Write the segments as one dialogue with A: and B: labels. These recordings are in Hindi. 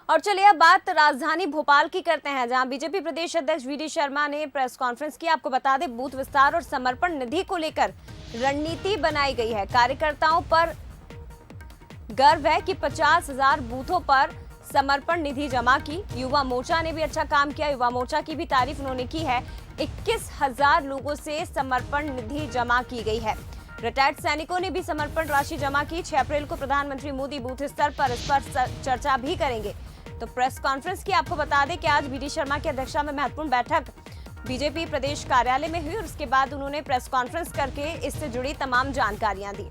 A: और चलिए अब बात राजधानी भोपाल की करते हैं, जहां बीजेपी प्रदेश अध्यक्ष वीडी शर्मा ने प्रेस कॉन्फ्रेंस की। आपको बता दें, बूथ विस्तार और समर्पण निधि को लेकर रणनीति बनाई गई है। कार्यकर्ताओं पर गर्व है कि 50,000 बूथों पर समर्पण निधि जमा की। युवा मोर्चा ने भी अच्छा काम किया, युवा मोर्चा की भी तारीफ उन्होंने की है। 21,000 लोगों से समर्पण निधि जमा की गई है। रिटायर्ड सैनिकों ने भी समर्पण राशि जमा की। 6 अप्रैल को प्रधानमंत्री मोदी बूथ स्तर पर इस पर चर्चा भी करेंगे। तो प्रेस कॉन्फ्रेंस की आपको बता दें कि आज वीडी शर्मा की अध्यक्षता में महत्वपूर्ण बैठक बीजेपी प्रदेश कार्यालय में हुई और उसके बाद उन्होंने प्रेस कॉन्फ्रेंस करके इससे जुड़ी तमाम जानकारियां दी।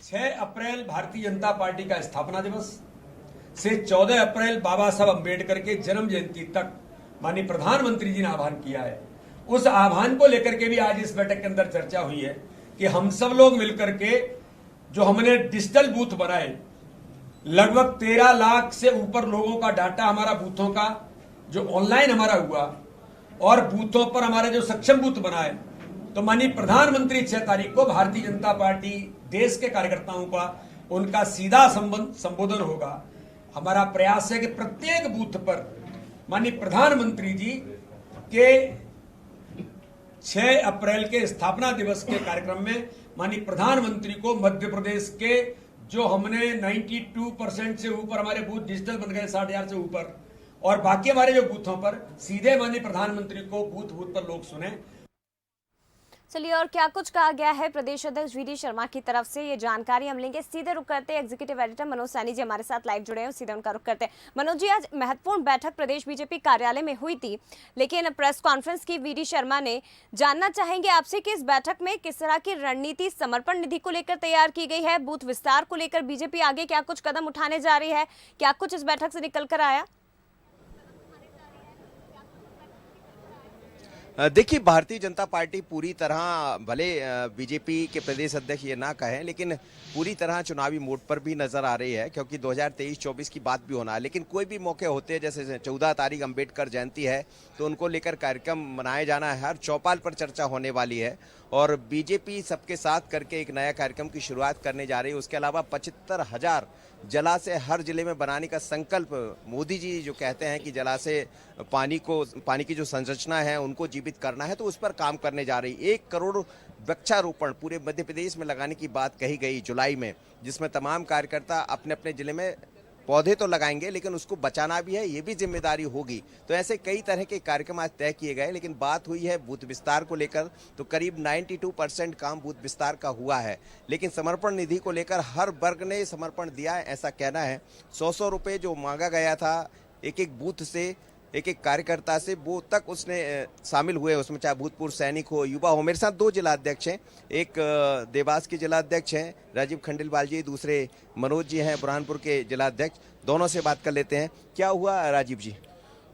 B: 6 अप्रैल भारतीय जनता पार्टी का स्थापना दिवस से 14 अप्रैल बाबा साहब अम्बेडकर के जन्म जयंती तक माननीय प्रधानमंत्री जी ने आह्वान किया है। उस आह्वान को लेकर के भी आज इस बैठक के अंदर चर्चा हुई है कि हम सब लोग मिलकर के जो हमने डिजिटल बूथ बनाए, लगभग 13 लाख से ऊपर लोगों का डाटा हमारा बूथों का जो ऑनलाइन हमारा हुआ और बूथों पर हमारे जो सक्षम बूथ बनाए, तो माननीय प्रधानमंत्री 6 तारीख को भारतीय जनता पार्टी देश के कार्यकर्ताओं का उनका सीधा संबोधन होगा। हमारा प्रयास है कि प्रत्येक बूथ पर माननीय प्रधानमंत्री जी के 6 अप्रैल के स्थापना दिवस के कार्यक्रम में माननीय प्रधानमंत्री को मध्य प्रदेश के जो हमने 92% से ऊपर हमारे बूथ डिजिटल बन गए, 60,000 से ऊपर, और बाकी हमारे जो बूथों पर सीधे माननीय प्रधानमंत्री को बूथ बूथ पर लोग सुने।
A: चलिए, और क्या कुछ कहा गया है प्रदेश अध्यक्ष वीडी शर्मा की तरफ से, ये जानकारी हम लेंगे। सीधे रुक करते हैं, एग्जीक्यूटिव एडिटर मनोज सैनी जी हमारे साथ लाइव जुड़े हैं, सीधे उनका रुख करते हैं। मनोज जी, आज महत्वपूर्ण बैठक प्रदेश बीजेपी कार्यालय में हुई थी, लेकिन प्रेस कॉन्फ्रेंस की वीडी शर्मा ने। जानना चाहेंगे आपसे कि इस बैठक में किस तरह की रणनीति समर्पण निधि को लेकर तैयार की गई है, बूथ विस्तार को लेकर बीजेपी आगे क्या कुछ कदम उठाने जा रही है, क्या कुछ इस बैठक से निकल कर आया?
C: देखिए, भारतीय जनता पार्टी पूरी तरह, भले बीजेपी के प्रदेश अध्यक्ष ये ना कहें, लेकिन पूरी तरह चुनावी मोड पर भी नजर आ रही है, क्योंकि 2023-24 की बात भी होना है। लेकिन कोई भी मौके होते हैं, जैसे 14 तारीख अम्बेडकर जयंती है, तो उनको लेकर कार्यक्रम मनाए जाना है। हर चौपाल पर चर्चा होने वाली है और बीजेपी सबके साथ करके एक नया कार्यक्रम की शुरुआत करने जा रही है। उसके अलावा 75,000 जलाशय हर जिले में बनाने का संकल्प मोदी जी जो कहते हैं कि जलाशय पानी की जो संरचना है उनको जीवित करना है, तो उस पर काम करने जा रही। 1 करोड़ वृक्षारोपण पूरे मध्य प्रदेश में लगाने की बात कही गई जुलाई में, जिसमें तमाम कार्यकर्ता अपने अपने जिले में पौधे तो लगाएंगे, लेकिन उसको बचाना भी है, ये भी जिम्मेदारी होगी। तो ऐसे कई तरह के कार्यक्रम आज तय किए गए। लेकिन बात हुई है बूथ विस्तार को लेकर, तो करीब 92% काम बूथ विस्तार का हुआ है। लेकिन समर्पण निधि को लेकर हर वर्ग ने समर्पण दिया है, ऐसा कहना है। 100 रुपये जो मांगा गया था एक एक बूथ से, एक एक कार्यकर्ता से, वो तक उसने शामिल हुए उसमें, चाहे भूतपूर्व सैनिक हो, युवा हो। मेरे साथ 2 जिलाध्यक्ष हैं, एक देवास के जिलाध्यक्ष हैं राजीव खंडेलवाल जी, दूसरे मनोज जी हैं बुरहानपुर के जिलाध्यक्ष। दोनों से बात कर लेते हैं। क्या हुआ राजीव जी?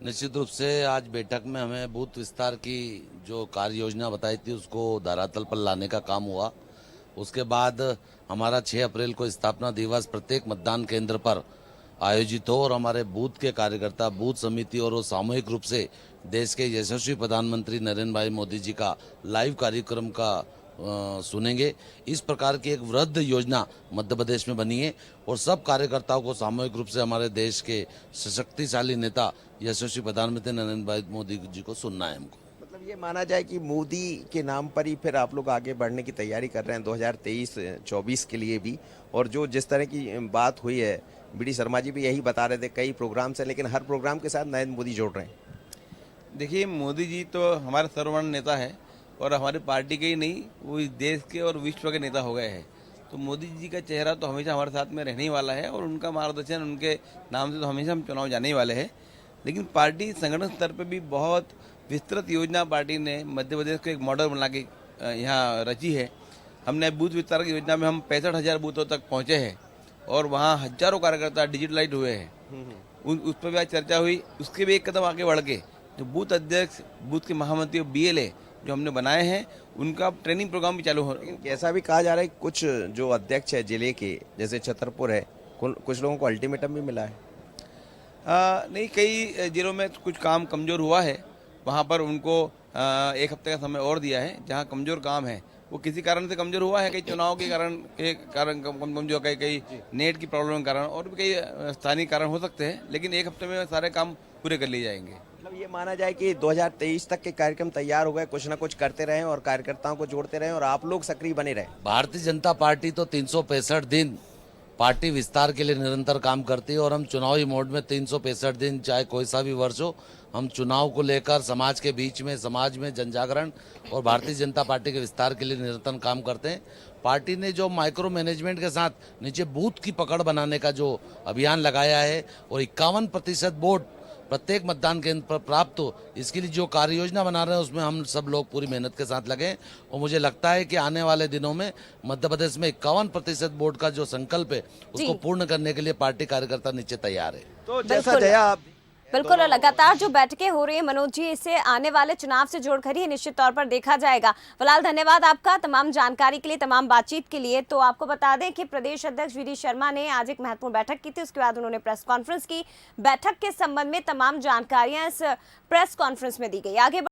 D: निश्चित रूप से आज बैठक में हमें बूथ विस्तार की जो कार्य योजना बताई थी उसको धरातल पर लाने का काम हुआ। उसके बाद हमारा 6 अप्रैल को स्थापना दिवस प्रत्येक मतदान केंद्र पर आयोजित हो और हमारे बूथ के कार्यकर्ता, बूथ समिति और वो सामूहिक रूप से देश के यशस्वी प्रधानमंत्री नरेंद्र भाई मोदी जी का लाइव कार्यक्रम का सुनेंगे। इस प्रकार की एक वृहद योजना मध्य प्रदेश में बनी है और सब कार्यकर्ताओं को सामूहिक रूप से हमारे देश के शक्तिशाली नेता यशस्वी प्रधानमंत्री नरेंद्र भाई मोदी जी को सुनना है हमको।
C: मतलब ये माना जाए कि मोदी के नाम पर ही फिर आप लोग आगे बढ़ने की तैयारी कर रहे हैं 2023-24 के लिए भी। और जो जिस तरह की बात हुई है, वीडी शर्मा जी भी यही बता रहे थे, कई प्रोग्राम से, लेकिन हर प्रोग्राम के साथ नरेंद्र मोदी जोड़ रहे हैं।
E: देखिए, मोदी जी तो हमारे सर्वमान्य नेता है और हमारी पार्टी के ही नहीं, वो इस देश के और विश्व के नेता हो गए हैं। तो मोदी जी का चेहरा तो हमेशा हमारे साथ में रहने ही वाला है और उनका मार्गदर्शन, उनके नाम से तो हमेशा हम चुनाव जाने ही वाले हैं। लेकिन पार्टी संगठन स्तर पर भी बहुत विस्तृत योजना पार्टी ने मध्य प्रदेश को एक मॉडल बना के यहाँ रची है। हमने बूथ विस्तार की योजना में हम 65,000 बूथों तक पहुँचे हैं और वहाँ हजारों कार्यकर्ता डिजिटलाइज हुए हैं। उस पर भी आज चर्चा हुई। उसके भी एक कदम आगे बढ़ के जो बूथ अध्यक्ष, बूथ के महामंत्री, BLA जो हमने बनाए हैं, उनका ट्रेनिंग प्रोग्राम भी चालू हो रहा है।
C: ऐसा भी कहा जा रहा है कुछ जो अध्यक्ष है जिले के, जैसे छतरपुर है, कुछ लोगों को अल्टीमेटम भी मिला है।
E: नहीं, कई जिलों में कुछ काम कमज़ोर हुआ है, वहाँ पर उनको 1 हफ्ते का समय और दिया है। जहाँ कमज़ोर काम है वो किसी कारण से कमजोर हुआ है, कई चुनाव के कारण कमजोर, कई नेट की प्रॉब्लम के कारण और भी कई स्थानीय कारण हो सकते हैं, लेकिन एक हफ्ते में सारे काम पूरे कर लिए जाएंगे।
C: मतलब ये माना जाए कि 2023 तक के कार्यक्रम तैयार हो गए, कुछ ना कुछ करते रहें और कार्यकर्ताओं को जोड़ते रहें और आप लोग सक्रिय बने रहें।
D: भारतीय जनता पार्टी तो 365 दिन पार्टी विस्तार के लिए निरंतर काम करती है और हम चुनावी मोड में 365 दिन, चाहे कोई सा भी वर्ष हो, हम चुनाव को लेकर समाज के बीच में, समाज में जनजागरण और भारतीय जनता पार्टी के विस्तार के लिए निरंतर काम करते हैं। पार्टी ने जो माइक्रो मैनेजमेंट के साथ नीचे बूथ की पकड़ बनाने का जो अभियान लगाया है और 51% वोट प्रत्येक मतदान केंद्र पर प्राप्त हो, इसके लिए जो कार्य योजना बना रहे हैं उसमें हम सब लोग पूरी मेहनत के साथ लगे और मुझे लगता है कि आने वाले दिनों में मध्य प्रदेश में 51% वोट का जो संकल्प है उसको पूर्ण करने के लिए पार्टी कार्यकर्ता नीचे तैयार है।
C: तो जैसा जया आप
A: बिल्कुल, लगातार जो बैठकें हो रही है मनोज जी, इसे आने वाले चुनाव से जोड़कर ही निश्चित तौर पर देखा जाएगा। फिलहाल धन्यवाद आपका तमाम जानकारी के लिए, तमाम बातचीत के लिए। तो आपको बता दें कि प्रदेश अध्यक्ष वी डी शर्मा ने आज एक महत्वपूर्ण बैठक की थी, उसके बाद उन्होंने प्रेस कॉन्फ्रेंस की। बैठक के संबंध में तमाम जानकारियां इस प्रेस कॉन्फ्रेंस में दी गई। आगे